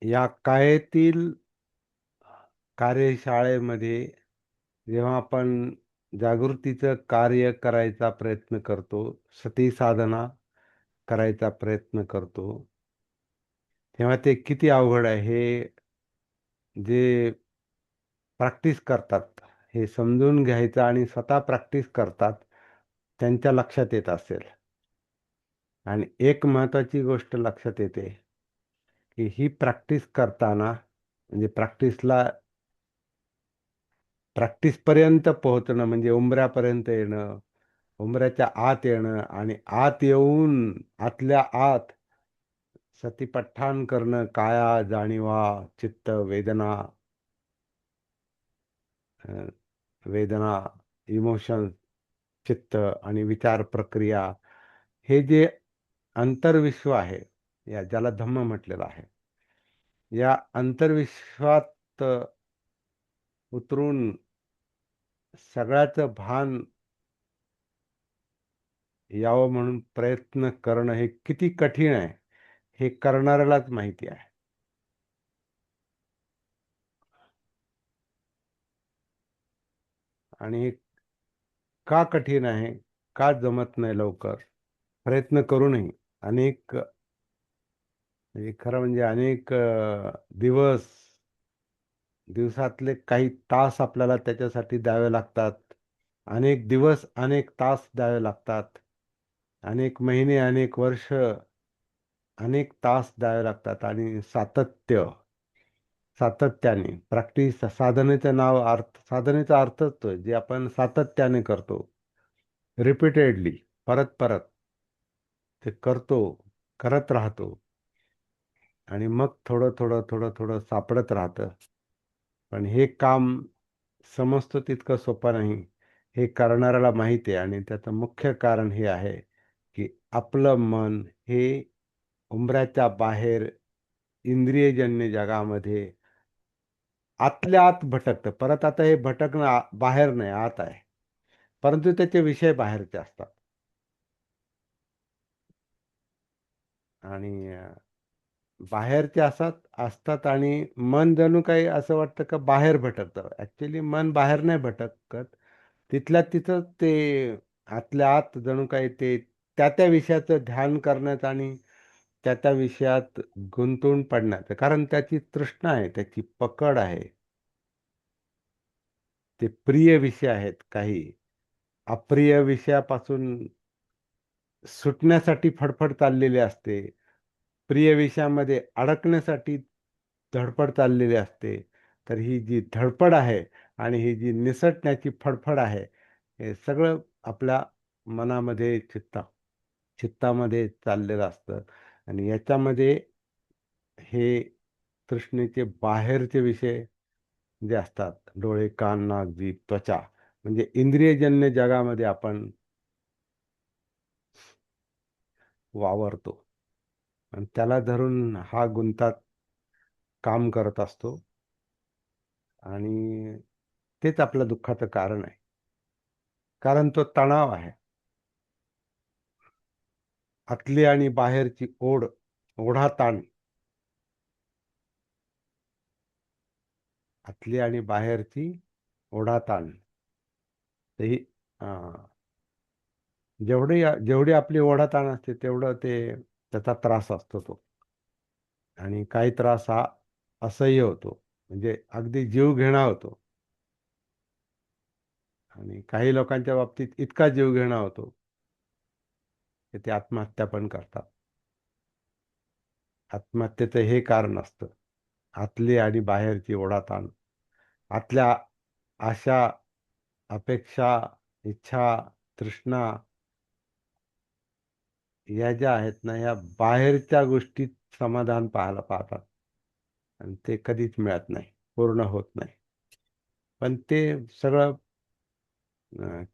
या काळेतील कार्यशाळेमध्ये जेव्हा आपण जागृतीचं कार्य करायचा प्रयत्न करतो, सती साधना करायचा प्रयत्न करतो, तेव्हा ते किती अवघड आहे हे जे प्रॅक्टिस करतात हे समजून घ्यायचं आणि स्वतः प्रॅक्टिस करतात त्यांच्या लक्षात येत असेल. आणि एक महत्त्वाची गोष्ट लक्षात येते की ही प्रॅक्टिस करताना म्हणजे प्रॅक्टिसपर्यंत पोहोचणं म्हणजे उंबऱ्यापर्यंत येणं, उंबऱ्याच्या आत येणं आणि आत येऊन आतल्या आत सतीपठ्ठाण करणं, काया, जाणीवा, चित्त, वेदना, अ, वेदना, इमोशन्स, चित्त आणि विचार प्रक्रिया हे जे अंतर्विश्व आहे, या ज्याला धम्म म्हटलेलं आहे, या अंतर्विश्वात उतरून सगळ्याचं भान यावं म्हणून प्रयत्न करणं हे किती कठीण आहे हे करणाऱ्यालाच माहिती आहे. आणि हे का कठीण आहे, का जमत नाही लवकर, प्रयत्न करूनही अनेक म्हणजे खरं म्हणजे अनेक दिवसातले काही तास आपल्याला त्याच्यासाठी द्यावे लागतात. अनेक दिवस अनेक तास द्यावे लागतात. अनेक महिने अनेक वर्ष अनेक तास द्यावे लागतात आणि सातत्याने प्रॅक्टिस साधनेचं नाव साधनेचा अर्थच तो आहे, जे आपण सातत्याने करतो, रिपीटेडली, परत परत ते करत राहतो आणि मग थोडं थोडं थोडं थोडं सापडत राहतं. पण हे काम समजतो तितकं सोपं नाही हे करणाऱ्याला माहिती आहे. आणि त्याचं मुख्य कारण हे आहे की आपलं मन हे उंबऱ्याच्या बाहेर इंद्रियजन्य जगामध्ये आतल्या आत भटकतं. परत आता हे भटकणं बाहेर नाही, आत आहे. परंतु त्याचे विषय बाहेरचे असतात. आणि बाहेरचे असतात आणि मन जणू काही असं वाटतं का बाहेर भटकतं. ऍक्च्युली मन बाहेर नाही भटकत. तिथल्या तिथं ते आतल्या आत जणू काही ते त्या विषयाचं ध्यान करण्याचं आणि त्या विषयात गुंतून पडण्याचं. कारण त्याची तृष्णा आहे, त्याची पकड आहे. ते प्रिय विषय आहेत काही. अप्रिय विषयापासून सुटण्यासाठी फडफड चाललेली असते. प्रिय विषयामध्ये अडकण्यासाठी धडपड चाललेली असते. तर ही जी धडपड आहे आणि ही जी निसटण्याची फडफड आहे, हे सगळं आपल्या मनामध्ये चित्तामध्ये चाललेलं असतं. आणि याच्यामध्ये हे तृष्णेचे बाहेरचे विषय जे असतात, डोळे, कान, नाक, जीभ, त्वचा, म्हणजे इंद्रियजन्य जगामध्ये आपण वावरतो आणि त्याला धरून हा गुंतात काम करत असतो. आणि तेच आपल्या दुःखाचं कारण आहे. कारण तो तणाव आहे. आतली आणि बाहेरची ओढाताण, आतली आणि बाहेरची ओढाताण. तर ही जेवढी आपली ओढाताण असते तेवढं त्याचा त्रास असतो तो. आणि काही त्रास हा असह्य होतो, म्हणजे अगदी जीव घेणा होतो. आणि काही लोकांच्या बाबतीत इतका जीव घेणा होतो की ते आत्महत्या पण करतात. आत्महत्येचं हे कारण असतं, आतली आणि बाहेरची ओढाताण. आतल्या आशा, अपेक्षा, इच्छा, तृष्णा या ज्या आहेत ना, या बाहेरच्या गोष्टीत समाधान पाहतात आणि ते कधीच मिळत नाही, पूर्ण होत नाही. पण ते सगळं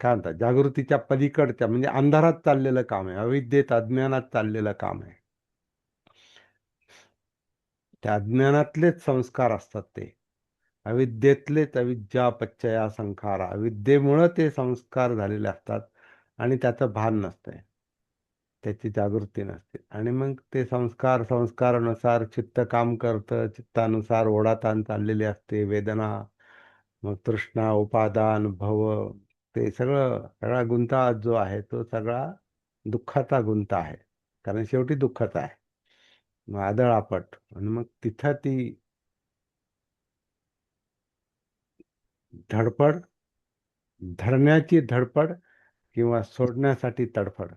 काय म्हणतात, जागृतीच्या पलीकडच्या म्हणजे अंधारात चाललेलं काम आहे, अविद्येत, अज्ञानात चाललेलं काम आहे. त्या अज्ञानातलेच संस्कार असतात ते. अविद्येतलेच अविद्या पच्चया संखारा, अविद्येमुळं ते संस्कार झालेले असतात आणि त्याचं भान नसतंय. त्याची जागृती नसते. आणि मग ते संस्कारानुसार चित्त काम करतं, चित्तानुसार ओढाताण चाललेली असते, वेदना, मग तृष्णा, उपादान, भव, ते सगळा गुंता जो आहे तो सगळा दुःखाचा गुंता आहे. कारण शेवटी दुःखच आहे. मग आदळआपट आणि मग तिथं ती धडपड, धरण्याची धडपड किंवा सोडण्यासाठी तडफड.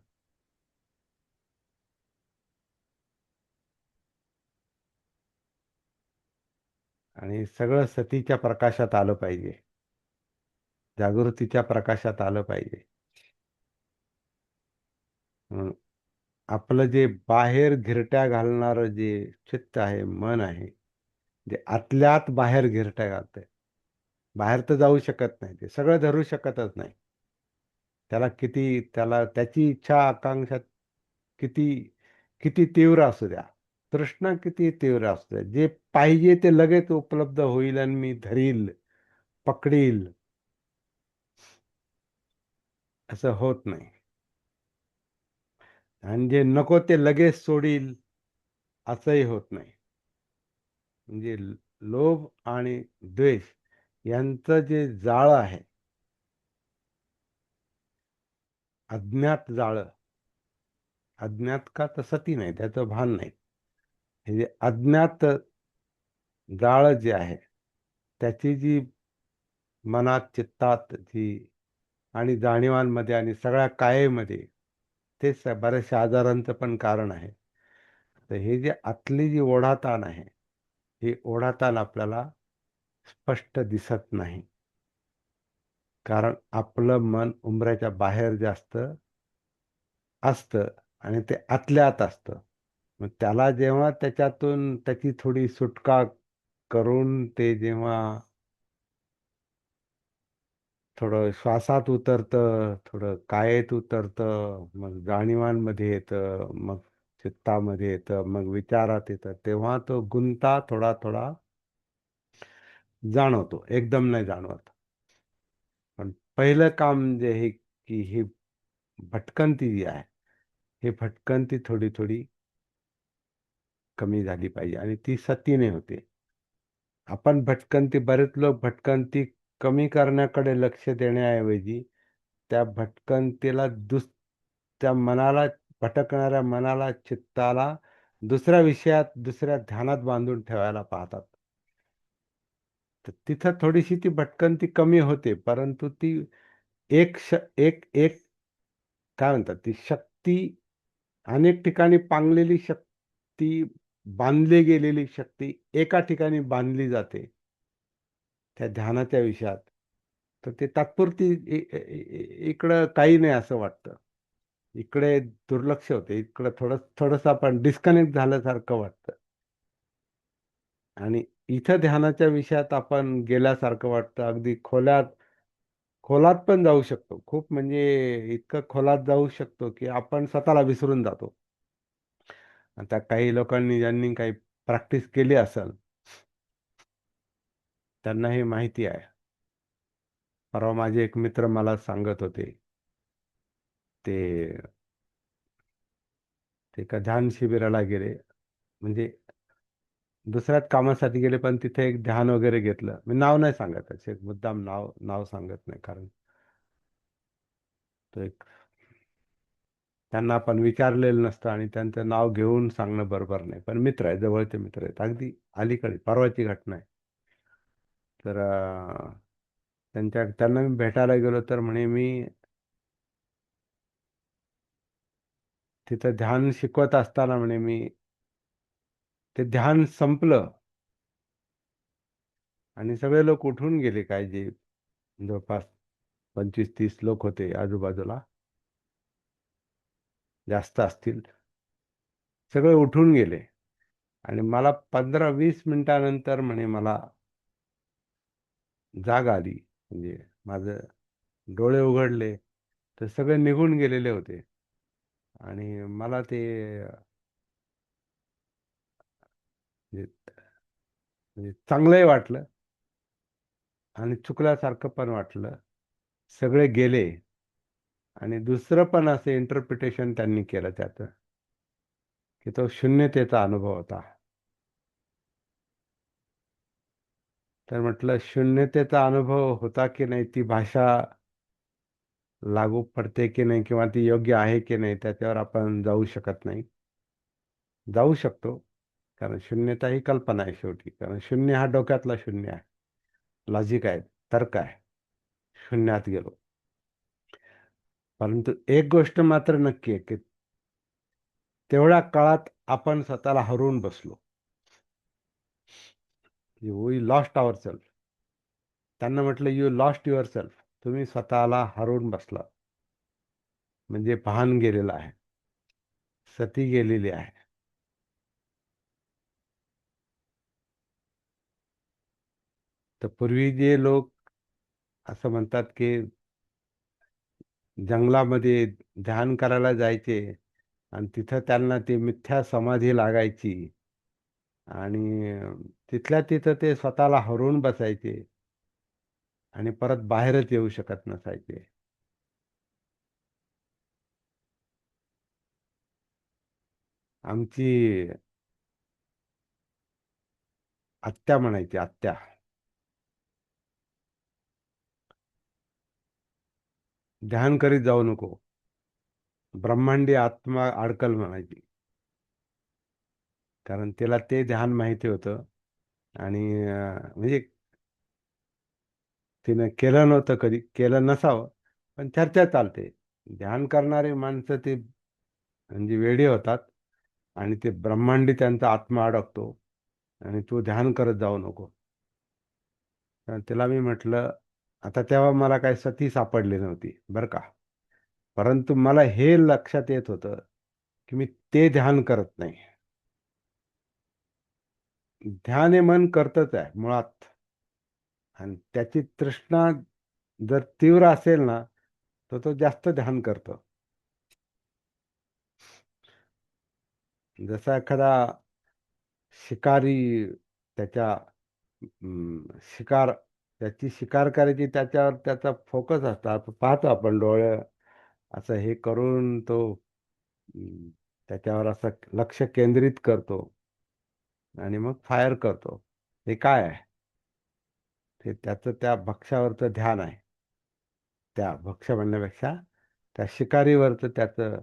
आणि सगळं सतीच्या प्रकाशात आलं पाहिजे, जागृतीच्या प्रकाशात आलं पाहिजे. हं. आपलं जे बाहेर घिरट्या घालणारं जे चित्त आहे, मन आहे, जे आतल्या आत बाहेर घिरट्या घालतंय, बाहेर तर जाऊ शकत नाही, ते सगळं धरू शकतच नाही. त्याला त्याची इच्छा आकांक्षा किती किती तीव्र असू द्या, तृष्णा किती तीव्र असू द्या, जे पाहिजे ते लगेच उपलब्ध होईल आणि मी धरील, पकडील, असं होत नाही. आणि जे नको ते लगेच सोडील, असंही होत नाही. म्हणजे लोभ आणि द्वेष यांचं जे जाळं आहे, अज्ञात जाळं, अज्ञात का तर सती नाही, त्याचं भान नाही. हे जे अज्ञात जाळं जे आहे, त्याची जी मनात, चित्तात जी आणि जाणीवांमध्ये आणि सगळ्या कायेमध्ये, तेच बऱ्याचशा आजारांचं पण कारण आहे. तर हे जे आतली जी ओढाताण आहे, ही ओढाताण आपल्याला स्पष्ट दिसत नाही. कारण आपलं मन उंबऱ्याच्या बाहेर जास्त असतं आणि ते आतल्या आत असतं. मग त्याला जेव्हा त्याच्यातून त्याची थोडी सुटका करून ते जेव्हा थोडं श्वासात उतरतं, थोडं कायेत उतरतं, मग जाणीवांमध्ये येतं, मग चित्तामध्ये येतं, मग विचारात येतं, तेव्हा तो गुंता थोडा थोडा जाणवतो. एकदम नाही जाणवत. पण पहिलं काम जे आहे की ही भटकंती जी आहे, ही भटकंती थोडी थोडी कमी झाली पाहिजे आणि ती सतीने होते. आपण भटकंती, बरेच लोक भटकंती कमी करण्याकडे लक्ष देण्याऐवजी त्या भटकंतीला त्या मनाला, भटकणाऱ्या मनाला, चित्ताला दुसऱ्या विषयात, दुसऱ्या ध्यानात बांधून ठेवायला पाहतात. तर तिथं थोडीशी ती भटकंती कमी होते, परंतु ती एक श एक एक काय म्हणतात, ती शक्ती अनेक ठिकाणी पांगलेली शक्ती, बांधली गेलेली शक्ती एका ठिकाणी बांधली जाते, त्या ध्यानाच्या विषयात. तर ते तात्पुरती इकडं काही नाही असं वाटतं. इकडे दुर्लक्ष होते, इकडं थोडंसं आपण डिस्कनेक्ट झाल्यासारखं वाटतं. आणि इथं ध्यानाच्या विषयात आपण गेल्यासारखं वाटतं. अगदी खोलात खोलात पण जाऊ शकतो. खूप म्हणजे इतकं खोलात जाऊ शकतो, की आपण स्वतःला विसरून जातो. आता काही लोकांनी, ज्यांनी काही प्रॅक्टिस केली असेल, त्यांना हे माहिती आहे. परवा माझे एक मित्र मला सांगत होते, ते ते एका ध्यान शिबिराला गेले. म्हणजे दुसऱ्याच कामासाठी गेले, पण तिथे एक ध्यान वगैरे घेतलं. मी नाव नाही सांगत, असे मुद्दाम नाव नाव सांगत नाही, कारण तो एक, त्यांना आपण विचारलेलं नसतं आणि त्यांचं नाव घेऊन सांगणं बरोबर नाही. पण मित्र आहे, जवळचे मित्र आहेत, अगदी अलीकडे परवाची घटना आहे. तर त्यांना मी भेटायला गेलो, तर म्हणे मी तिथं ध्यान शिकवत असताना म्हणे मी, ते ध्यान संपलं आणि सगळे लोक उठून गेले, काय जे जवळपास 25-30 लोक होते आजूबाजूला, जास्त असतील, सगळे उठून गेले. आणि मला 15-20 मिनिटानंतर म्हणे मला जाग आली. म्हणजे माझं डोळे उघडले, तर सगळे निघून गेलेले होते. आणि मला ते म्हणजे म्हणजे चांगलंही वाटलं आणि चुकल्यासारखं पण वाटलं. सगळे गेले आणि दुसरं पण असं इंटरप्रिटेशन त्यांनी केलं त्याचं, की तो शून्यतेचा अनुभव होता. तर म्हटलं शून्यतेचा अनुभव होता की नाही, ती भाषा लागू पडते की नाही, किंवा ती योग्य आहे की नाही, त्याच्यावर आपण जाऊ शकत नाही. जाऊ शकतो, कारण शून्यता ही कल्पना आहे शेवटी. कारण शून्य हा डोक्यातला शून्य आहे, लॉजिक आहे, तर्क आहे. शून्यात गेलो. परंतु एक गोष्ट मात्र नक्की आहे, की तेवढ्या काळात आपण स्वतःला हरवून बसलो. We lost our self. त्यांना म्हटलं यू लॉस्ट युअर सेल्फ. तुम्ही स्वतःला हरवून बसला, म्हणजे भान गेलेलं आहे, सती गेलेली आहे. तर पूर्वी जे लोक असं म्हणतात की जंगलामध्ये ध्यान करायला जायचे, आणि तिथं त्यांना ती मिथ्या समाधी लागायची, आणि तिथल्या तिथं ते स्वतःला हरवून बसायचे, आणि परत बाहेरच येऊ शकत नसायचे. आमची आत्या म्हणायची, आत्या, ध्यान करीत जाऊ नको, ब्रह्मांडी आत्मा अडकल म्हणायची. कारण तिला ते ध्यान माहिती होतं. आणि म्हणजे तिनं केलं नव्हतं, कधी केलं नसावं, पण चर्चा चालते. ध्यान करणारे माणसं ते म्हणजे वेडे होतात, आणि ते ब्रह्मांडी त्यांचा आत्मा अडकतो, आणि तू ध्यान करत जाऊ नको. तर तिला मी म्हटलं, आता तेव्हा मला काही सती सापडली नव्हती बरं का, परंतु मला हे लक्षात येत होतं की मी ते ध्यान करत नाही. ध्यान हे मन करतच आहे मुळात, आणि त्याची तृष्णा जर तीव्र असेल ना, तर तो जास्त ध्यान करतो. जसा एखादा शिकारी त्याच्या शिकार त्याची शिकार करायची, त्याच्यावर त्याचा फोकस असतात, पाहतो आपण डोळे असं हे करून तो अं, त्याच्यावर असं लक्ष केंद्रित करतो, आणि मग फायर करतो. हे काय आहे? ते त्याचं त्या भक्ष्यावरचं ध्यान आहे. त्या भक्ष्य म्हणण्यापेक्षा त्या शिकारीवरचं त्याचं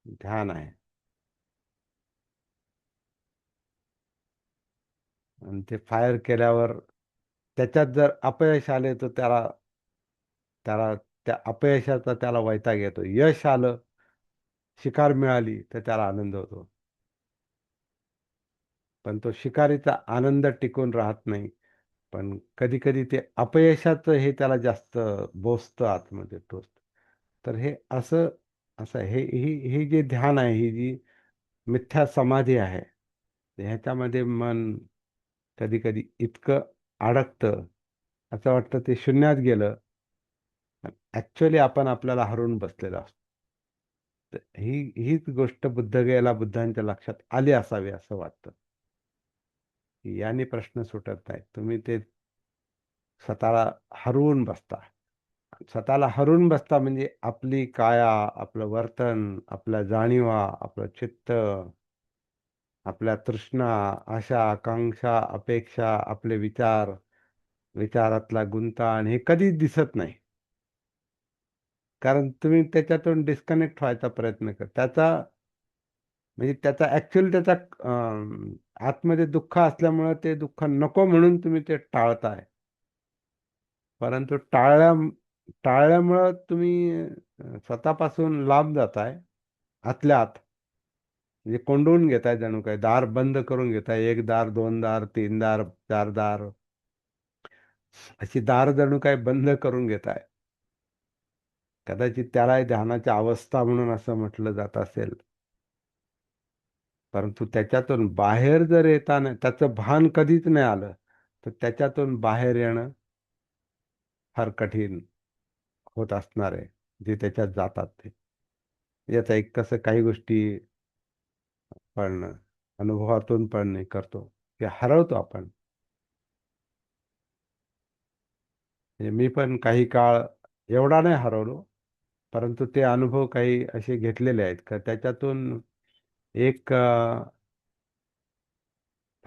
ध्यान आहे. आणि ते फायर केल्यावर त्याच्यात जर अपयश आले, तर त्याला त्याला त्या अपयशाचा त्याला वैताग येतो. यश आलं, शिकार मिळाली, तर त्याला आनंद होतो. पण तो शिकारीचा आनंद टिकून राहत नाही. पण कधी कधी ते अपयशाचं हे त्याला जास्त बोचतं, आतमध्ये टोचतं. तर हे असं असं हे ही ही जे ध्यान आहे, ही जी मिथ्या समाधी आहे, ह्याच्यामध्ये मन कधी कधी इतकं अडकतं, असं वाटतं ते शून्यात गेलं. ऍक्च्युअली आपण आपल्याला हरवून बसलेलो असतो. तर हीच गोष्ट बुद्धगयेला बुद्धांच्या लक्षात आली असावी असं वाटतं, की याने प्रश्न सुटत नाही. तुम्ही ते स्वतःला हरवून बसता. स्वतःला हरवून बसता म्हणजे आपली काया, आपलं वर्तन, आपल्या जाणीवा, आपलं चित्त, आपल्या तृष्णा, आशा, आकांक्षा, अपेक्षा, आपले विचार, विचारातला गुंताण हे कधीच दिसत नाही. कारण तुम्ही त्याच्यातून डिस्कनेक्ट व्हायचा प्रयत्न कर. त्याचा म्हणजे त्याचा ऍक्च्युअली त्याचा आतमध्ये दुःख असल्यामुळे ते दुःख नको म्हणून तुम्ही ते टाळताय. परंतु टाळल्यामुळं तुम्ही स्वतःपासून लांब जाताय, आतल्या आत. म्हणजे कोंडून घेताय, जणू काय दार बंद करून घेताय. एक दार, दोन दार, तीन दार, चार दार, अशी दार जणू काय बंद करून घेताय. कदाचित त्याला ध्यानाची अवस्था म्हणून असं म्हटलं जात असेल. परंतु त्याच्यातून बाहेर जर येताना त्याचं भान कधीच नाही आलं, तर त्याच्यातून बाहेर येणं फार कठीण होत असणार आहे, जे त्याच्यात जातात ते. याचा एक कसं काही गोष्टी पण अनुभवातून पण हे करतो, की हरवतो आपण. म्हणजे मी पण काही काळ एवढा नाही हरवलो, परंतु ते अनुभव काही असे घेतलेले आहेत का त्याच्यातून एक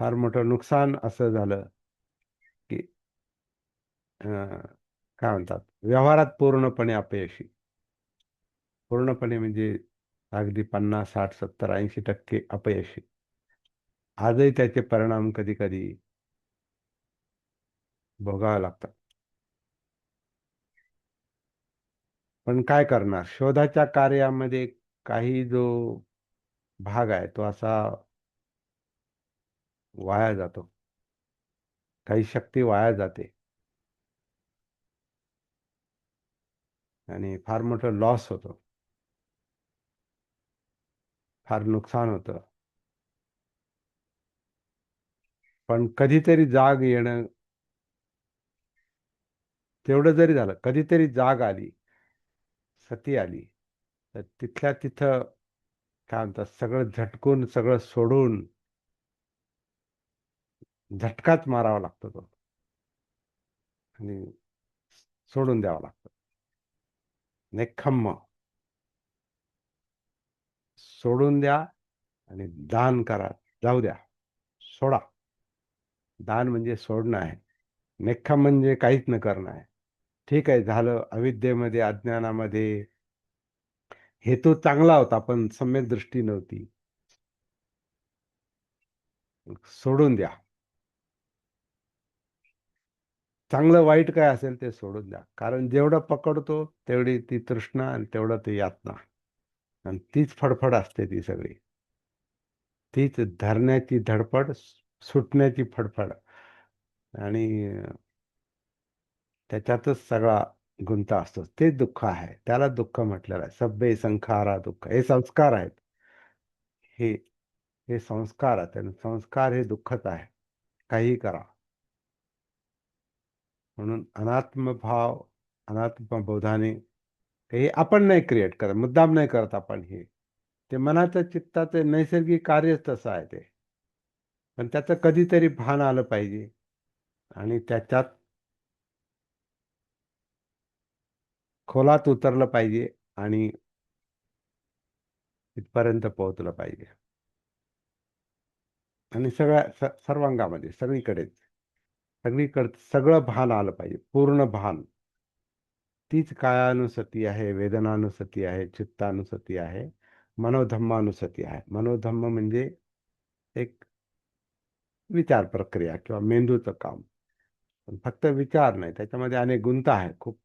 फार मोठं नुकसान असं झालं की काय म्हणतात, व्यवहारात पूर्णपणे अपयशी. पूर्णपणे म्हणजे अगदी 50, 60, 70, 80% अपयशी. आजही त्याचे परिणाम कधी कधी भोगावे लागतात. पण काय करणार, शोधाच्या कार्यामध्ये काही जो भाग आहे तो असा वाया जातो, काही शक्ती वाया जाते आणि फार मोठं लॉस होतो, फार नुकसान होतं. पण कधीतरी जाग येणं, तेवढं जरी झालं, कधीतरी जाग आली, सती आली, तर तिथल्या तिथं काय म्हणतात, सगळं झटकून सगळं सोडून झटकाच मारावा लागतो तो आणि सोडून द्यावा लागतो. निखम्म सोडून द्या आणि दान करा. जाऊ द्या, सोडा. दान म्हणजे सोडणं आहे. निखम म्हणजे काहीच न करणं आहे. ठीक आहे, झालं अविद्येमध्ये, अज्ञानामध्ये. हेतू चांगला होता पण सम्यक दृष्टी नव्हती. सोडून द्या. चांगलं वाईट काय असेल ते सोडून द्या, कारण जेवढं पकडतो तेवढी ती तृष्णा आणि तेवढं ती यातना, आणि तीच फडफड असते ती सगळी. तीच धरण्याची धडपड, सुटण्याची फडफड. आणि त्याच्यातच सगळा गुंता असतो. ते दुःख आहे, त्याला दुःख म्हटलेलं आहे. सब्बे संखारा दुःख, हे संस्कार आहेत. हे हे संस्कार आहेत आणि संस्कार हे दुःखच आहे, काही करा. म्हणून अनात्मभाव, अनात्मबोधाने, हे आपण नाही क्रिएट करत, मुद्दाम नाही करत आपण. हे ते मनाचं चित्ताचं नैसर्गिक कार्यच तसं आहे ते. पण त्याचं कधीतरी भान आलं पाहिजे आणि त्याच्यात खोलात उतरलं पाहिजे आणि इथपर्यंत पोहोचलं पाहिजे. आणि सगळ्या सर्वांगामध्ये, सगळीकडेच, सगळीकडे सगळं भान आलं पाहिजे, पूर्ण भान. तीच कायानुसती आहे, वेदनानुसती आहे, चित्तानुसती आहे, मनोधम्मानुसती आहे. मनोधम्म म्हणजे एक विचार प्रक्रिया किंवा मेंदूचं काम. पण फक्त विचार नाही, त्याच्यामध्ये अनेक गुंता आहे खूप.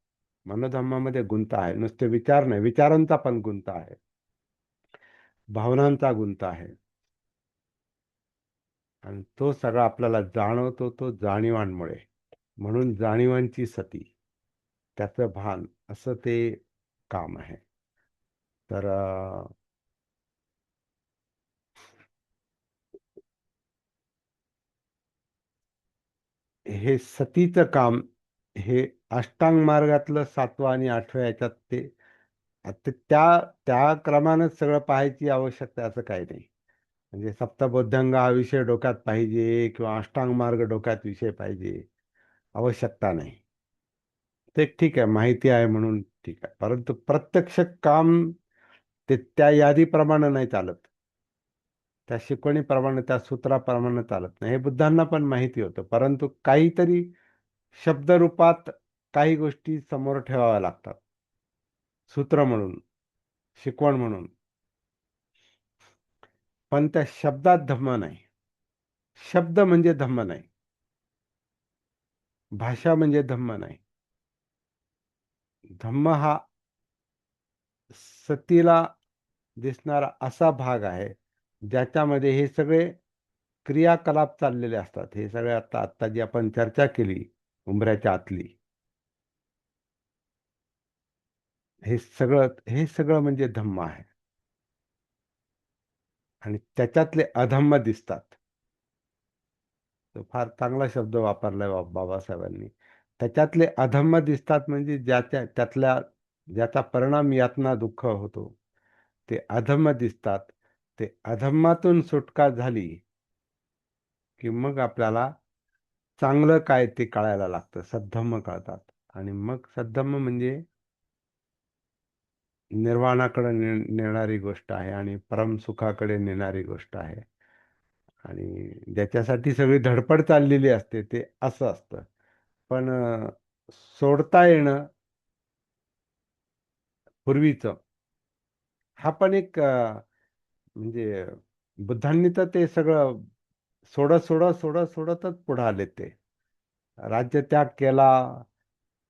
मनोधम्मामध्ये गुंता आहे, नुसते विचार नाही, विचारांचा पण गुंता आहे, भावनांचा गुंता आहे. आणि तो सगळा आपल्याला जाणवतो तो जाणीवांमुळे. म्हणून जाणीवांची सती, त्याचं भान, असं ते काम आहे. तर हे सतीचं काम, हे अष्टांग मार्गातलं 7वं आणि 8व्या याच्यात ते, आता त्या त्या क्रमानंच सगळं पाहायची आवश्यकता आहे असं काही नाही. म्हणजे सप्तबोधांग हा विषय डोक्यात पाहिजे किंवा अष्टांग मार्ग डोक्यात विषय पाहिजे, आवश्यकता नाही. ते ठीक आहे, माहिती आहे म्हणून ठीक आहे, परंतु प्रत्यक्ष काम ते त्या यादीप्रमाणे नाही चालत, त्या शिकवणीप्रमाणे, त्या सूत्राप्रमाणे चालत नाही. हे बुद्धांना पण माहिती होतं, परंतु काहीतरी शब्दरूपात काही गोष्टी समोर ठेवाव्या लागतात, सूत्र म्हणून, शिकवण म्हणून. पण त्या शब्दात धम्म नाही. शब्द म्हणजे धम्म नाही, भाषा म्हणजे धम्म नाही. धम्म हा सतीला दिसणारा असा भाग आहे ज्याच्यामध्ये हे सगळे क्रियाकलाप चाललेले असतात. हे सगळे आता आत्ता जी आपण चर्चा केली, उंबऱ्याच्या आतली, हे सगळं म्हणजे धम्म आहे. आणि त्याच्यातले अधम्म दिसतात. तो फार चांगला शब्द वापरलाय बाबासाहेबांनी. त्याच्यातले अधम्म दिसतात म्हणजे ज्याचा परिणाम यातना दुःख होतो, ते अधम्म दिसतात. ते अधम्मातून सुटका झाली की मग आपल्याला चांगलं काय ते कळायला लागतं, सद्धम्म कळतात. आणि मग सद्धम्म म्हणजे निर्वाणाकडे नेणारी गोष्ट आहे आणि परमसुखाकडे नेणारी गोष्ट आहे. आणि ज्याच्यासाठी सगळी धडपड चाललेली असते ते असं असतं. पण सोडता येणं पूर्वीचं, हा पण एक म्हणजे बुद्धांनी तर ते सगळं सोडत सोडत सोडत सोडतच पुढे आले ते. राज्य त्याग केला,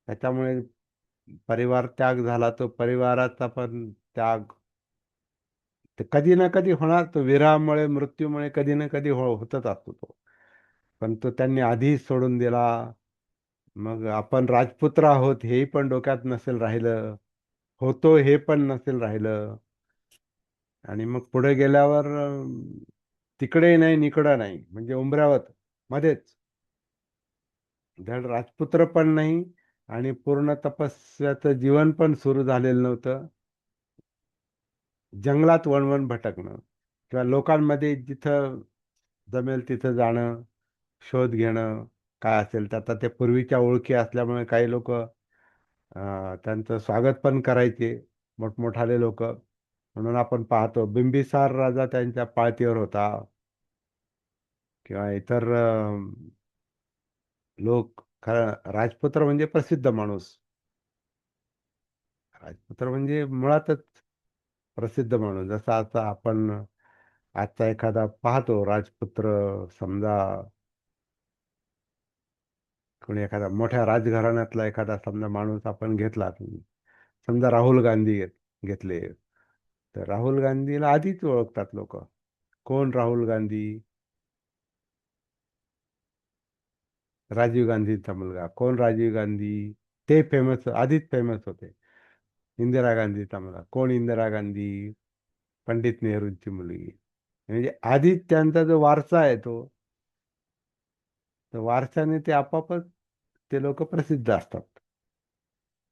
त्याच्यामुळे परिवार त्याग झाला, तो परिवाराचा पण त्याग ते कधी ना कधी होणार, तो विरहामुळे मृत्यूमुळे कधी ना कधी होतच असतो तो. पण तो त्यांनी आधीच सोडून दिला. मग आपण राजपुत्र आहोत हेही पण डोक्यात नसेल राहिलं, होतो हे पण नसेल राहिलं. आणि मग पुढे गेल्यावर तिकडे नाही आणि इकडं नाही, म्हणजे उंबऱ्यावर मध्येच, धड राजपुत्र पण नाही आणि पूर्ण तपस्याचं जीवन पण सुरू झालेलं नव्हतं. जंगलात वणवण भटकणं किंवा लोकांमध्ये जिथं जमेल तिथं जाणं, शोध घेणं, काय असेल तर. आता ते पूर्वीच्या ओळखी असल्यामुळे काही लोक त्यांचं स्वागत पण करायचे, मोठमोठाले लोक. म्हणून आपण पाहतो बिंबिसार राजा त्यांच्या पाळतीवर होता, किंवा इतर लोक. खरं राजपुत्र म्हणजे प्रसिद्ध माणूस. राजपुत्र म्हणजे मुळातच प्रसिद्ध माणूस. जसं आता आपण आजचा एखादा पाहतो राजपुत्र, समजा कोणी एखादा मोठ्या राजघराण्यातला एखादा समजा माणूस आपण घेतला, समजा राहुल गांधी घेतले, तर राहुल गांधीला आधीच ओळखतात लोक. कोण राहुल गांधी? राजीव गांधीचा मुलगा. कोण राजीव गांधी? ते फेमस, आधीच फेमस होते. इंदिरा गांधीचा मुलगा. कोण इंदिरा गांधी? पंडित नेहरूंची मुलगी. म्हणजे आधीच त्यांचा जो वारसा आहे तो, तर वारशाने ते आपापच ते लोक प्रसिद्ध असतात.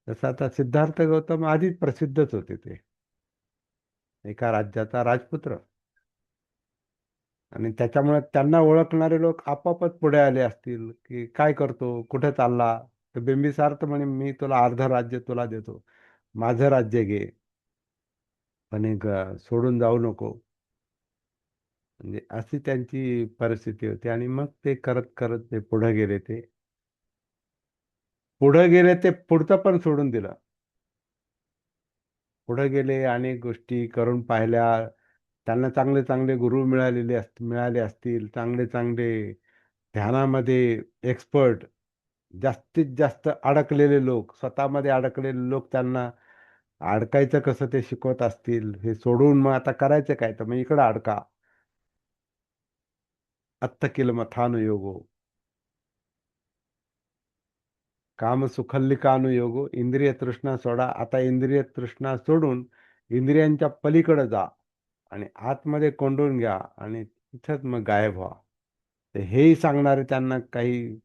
जसं आता सिद्धार्थ गौतम आधीच प्रसिद्धच होते ते, एका राज्याचा राजपुत्र. आणि त्याच्यामुळे त्यांना ओळखणारे लोक आपापच पुढे आले असतील, की काय करतो, कुठे चालला. तर बिंबिसार तर म्हणे मी तुला अर्ध राज्य तुला देतो, माझं राज्य घे, पण एक सोडून जाऊ नको. म्हणजे अशी त्यांची परिस्थिती होती. आणि मग ते करत करत ते पुढे गेले. ते पुढे गेले, ते पुढचं पण सोडून दिलं. पुढे गेले, अनेक गोष्टी करून पाहिल्या. त्यांना चांगले चांगले गुरु मिळाले असतील, चांगले चांगले ध्यानामध्ये एक्सपर्ट, जास्तीत जास्त अडकलेले लोक, स्वतःमध्ये अडकलेले लोक त्यांना अडकायचं कसं ते शिकवत असतील. हे सोडून मग आता करायचं काय, तर मग इकडं अडका. अत्थ किल मथानुयोगो, काम सुखल्लिकानुयोगो, इंद्रिय तृष्णा सोडा. आता इंद्रिय तृष्णा सोडून इंद्रियांच्या पलीकडे जा आणि आतमध्ये कोंडून घ्या आणि तिथंच मग गायब व्हा. तर हेही सांगणारे त्यांना काही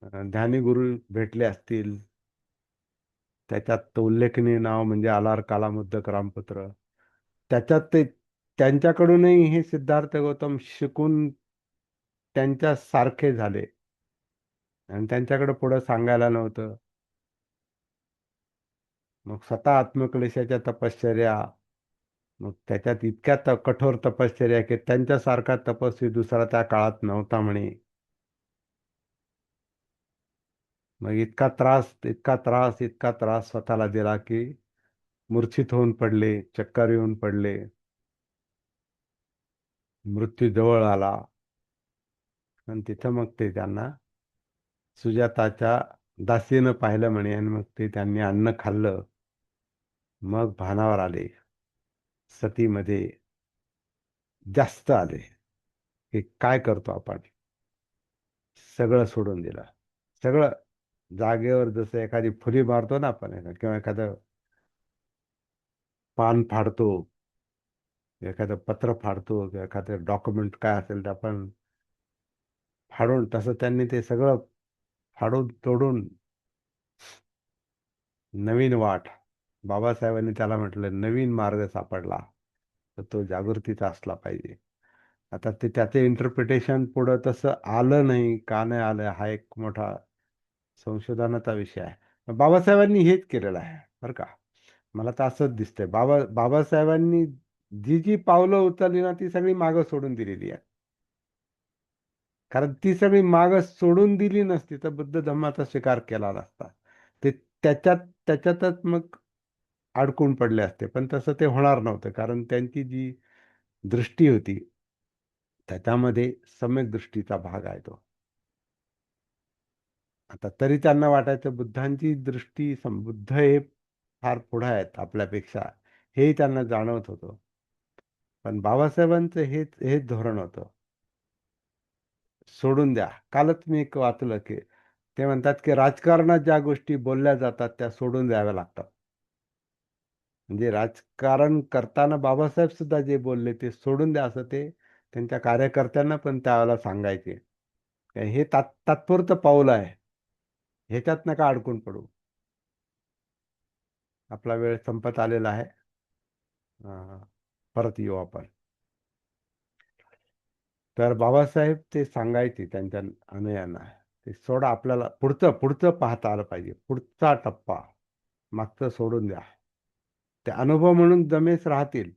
ध्यानी गुरु भेटले असतील. त्याच्यात तो उल्लेखनीय नाव म्हणजे आलार कालामुद्दक रामपुत्र. त्याच्यात ते त्यांच्याकडूनही हे सिद्धार्थ गौतम शिकून त्यांच्या सारखे झाले. आणि त्यांच्याकडे पुढं सांगायला नव्हतं. मग स्वतः आत्मक्लेशाच्या तपश्चर्या, मग त्याच्यात इतक्या कठोर तपश्चर्या की त्यांच्यासारखा तपस्वी दुसरा त्या काळात नव्हता म्हणे. मग इतका त्रास, इतका त्रास, इतका त्रास स्वतःला दिला की मूर्छित होऊन पडले, चक्कर येऊन पडले, मृत्यू जवळ आला. आणि तिथं मग ते त्यांना सुजाताच्या दासीनं पाहिलं म्हणे. आणि मग ते त्यांनी अन्न खाल्लं. मग भानावर आले, सतीमध्ये जास्त आले, की काय करतो आपण. सगळं सोडून दिलं. सगळं जागेवर, जसं एखादी फुली मारतो ना आपण, किंवा एखादं पान फाडतो, एखादं पत्र फाडतो, किंवा एखादं डॉक्युमेंट काय असेल ते आपण फाडून, तसं त्यांनी ते सगळं फाडून तोडून नवीन वाट. बाबासाहेबांनी त्याला म्हटलं नवीन मार्ग सापडला, तर तो जागृतीचा असला पाहिजे. आता ते त्याचे इंटरप्रिटेशन पुढं तसं आलं नाही, का नाही आलं, हा एक मोठा संशोधनाचा विषय आहे. बाबासाहेबांनी हेच केलेलं आहे बरं का. मला तर असंच दिसतंय. बाबासाहेबांनी जी जी पावलं उचलली ना ती सगळी मागं सोडून दिलेली आहे. कारण ती सगळी मागं सोडून दिली नसती तर बुद्ध धम्माचा स्वीकार केला नसता. ते त्याच्यातच मग अडकून पडले असते. पण तसं ते होणार नव्हतं. कारण त्यांची जी दृष्टी होती त्याच्यामध्ये सम्यक दृष्टीचा भाग आहे तो. आता तरी त्यांना वाटायचं बुद्धांची दृष्टी बुद्ध हे फार पुढे आहेत आपल्यापेक्षा, हेही त्यांना जाणवत होतं. पण बाबासाहेबांचं हेच धोरण होतं. सोडून द्या. कालच मी एक वाचलं, की ते म्हणतात, की राजकारणात ज्या गोष्टी बोलल्या जातात त्या सोडून द्याव्या लागतात. म्हणजे राजकारण करताना बाबासाहेब सुद्धा जे बोलले ते सोडून द्या असं ते त्यांच्या कार्यकर्त्यांना पण त्यावेळेला सांगायचे. हे तात्पुरतं पाऊल आहे. ह्याच्यात नका अडकून पडू. आपला वेळ संपत आलेला आहे. अं, परत येऊ आपण. तर बाबासाहेब ते सांगायचे त्यांच्या अनुयायांना, ते सोडा, आपल्याला पुढचं पुढचं पाहता आलं पाहिजे. पुढचा टप्पा, मागचं सोडून द्या. ते अनुभव म्हणून जमेस राहतील,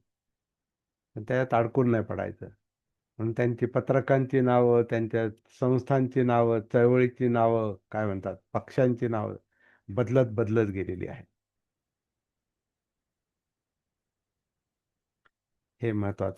पण त्याच्यात अडकून नाही पडायचं. म्हणून त्यांची पत्रकांची नावं, त्यांच्या संस्थांची नावं, चळवळीची नावं, काय म्हणतात, पक्षांची नावं बदलत बदलत गेलेली आहे. हे महत्वाचं